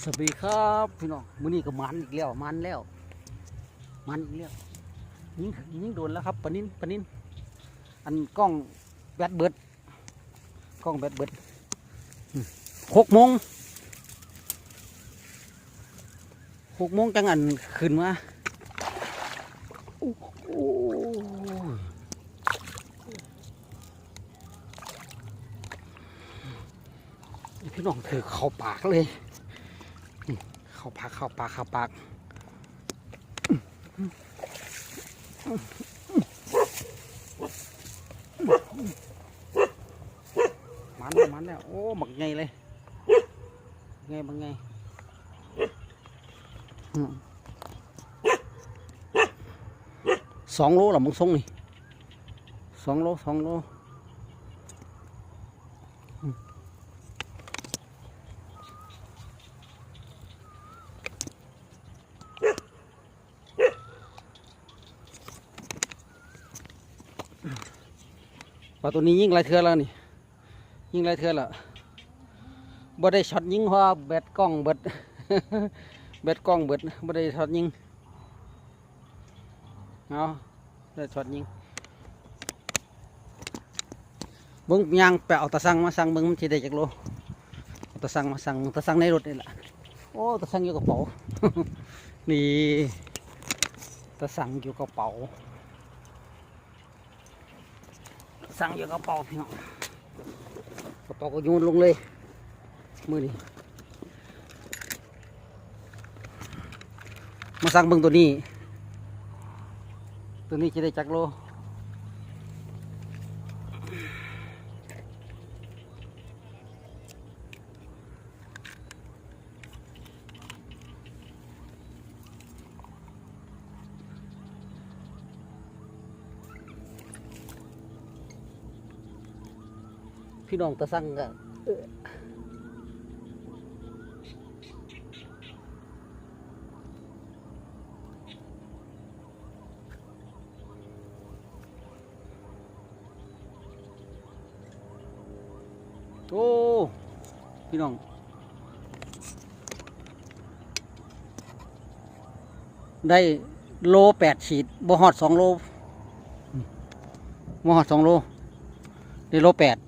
สวัสดีครับพี่น้องมื้อนี้ก็มันอีกแล้วมันอีกแล้วยิงโดนแล้วครับปะนินอันกล้องแบตเบิด6 โมงจังอันขึ้นมาโอ้พี่น้องถือเข้าปากเลยเข้าปากมันแล้วโอ้บักไงเลยบักไง2 โลหรอมึงส่งนี่2 โลปลาตัวนี้ยิงไรเทือแล้วนี่บ่ได้ช็อตยิงเพราะแบตกล้องเบิด บ่ได้ช็อตยิงเอาได้ช็อตยิงเบิ่งยางไปเอาตะสั่งมาสั่งเบิ่งมันสิได้จักโลเอาตะสั่งมาสั่งตะสั่งในรถนี่ล่ะโอ้ตะสั่งอยู่กระเป๋า นี่ตะสั่งอยู่กระเป๋าสั่งอยู่กระเป๋าพี่น้องกระเป๋าก็โยนลงเลยมือนี้มาสั่งเบิ่งตัวนี้จะได้จักโลพี่น้องตะสั่งก็โอ้พี่น้องได้โล8 ขีดบ่ฮอด2 โลได้โล 8